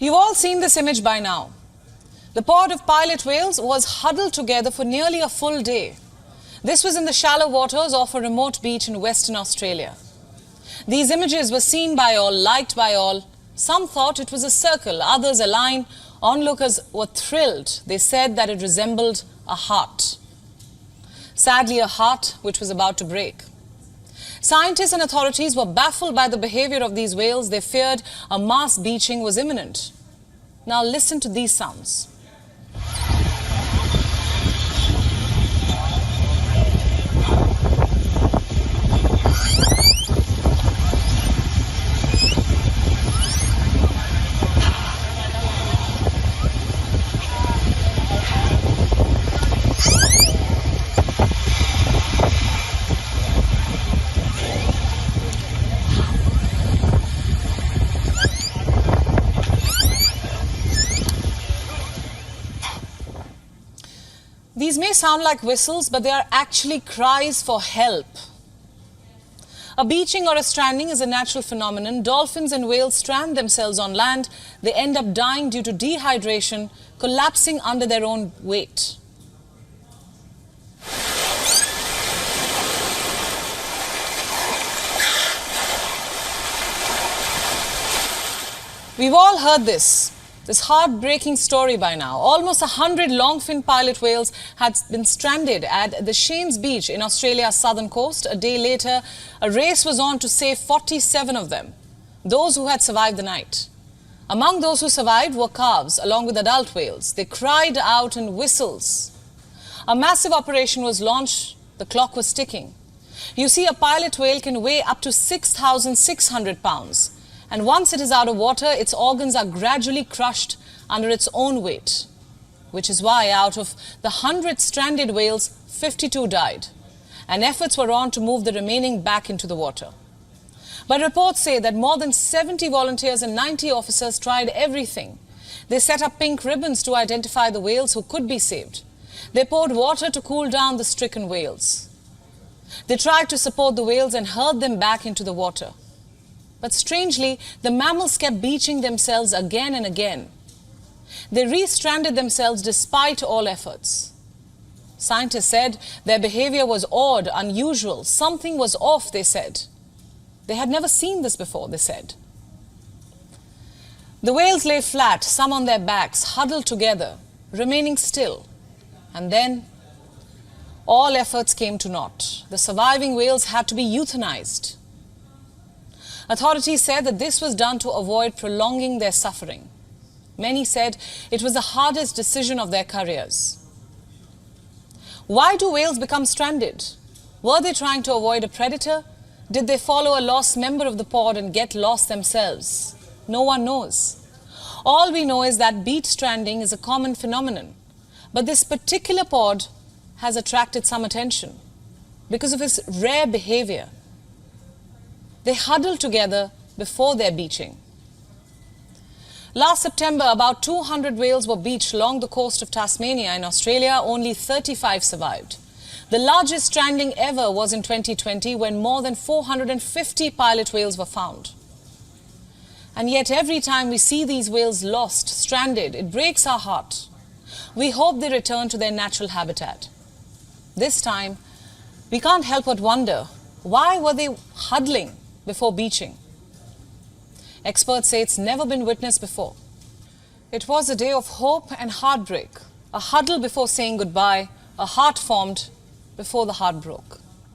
You've all seen this image by now. The pod of pilot whales was huddled together for nearly a full day. This was in the shallow waters off a remote beach in Western Australia. These images were seen by all, liked by all. Some thought it was a circle, others a line. Onlookers were thrilled. They said that it resembled a heart. Sadly, a heart which was about to break. Scientists and authorities were baffled by the behavior of these whales. They feared a mass beaching was imminent. Now listen to these sounds. These may sound like whistles, but they are actually cries for help. A beaching or a stranding is a natural phenomenon. Dolphins and whales strand themselves on land. They end up dying due to dehydration, collapsing under their own weight. We've all heard this heartbreaking story by now. Almost 100 longfin pilot whales had been stranded at the Shanes Beach in Australia's southern coast. A day later, a race was on to save 47 of them, those who had survived the night. Among those who survived were calves, along with adult whales. They cried out in whistles. A massive operation was launched. The clock was ticking. You see, a pilot whale can weigh up to 6,600 pounds. And once it is out of water, its organs are gradually crushed under its own weight. Which is why out of the 100 stranded whales, 52 died. And efforts were on to move the remaining back into the water. But reports say that more than 70 volunteers and 90 officers tried everything. They set up pink ribbons to identify the whales who could be saved. They poured water to cool down the stricken whales. They tried to support the whales and hurled them back into the water. But strangely, the mammals kept beaching themselves again and again. They re-stranded themselves despite all efforts. Scientists said their behavior was odd, unusual. Something was off, they said. They had never seen this before, they said. The whales lay flat, some on their backs, huddled together, remaining still. And then all efforts came to naught. The surviving whales had to be euthanized. Authorities said that this was done to avoid prolonging their suffering. Many said it was the hardest decision of their careers. Why do whales become stranded? Were they trying to avoid a predator? Did they follow a lost member of the pod and get lost themselves? No one knows. All we know is that beach stranding is a common phenomenon. But this particular pod has attracted some attention because of its rare behavior. They huddled together before their beaching. Last September, about 200 whales were beached along the coast of Tasmania in Australia. Only 35 survived. The largest stranding ever was in 2020 when more than 450 pilot whales were found. And yet every time we see these whales lost, stranded, it breaks our heart. We hope they return to their natural habitat. This time, we can't help but wonder, why were they huddling before beaching? Experts say it's never been witnessed before. It was a day of hope and heartbreak, a huddle before saying goodbye, a heart formed before the heart broke.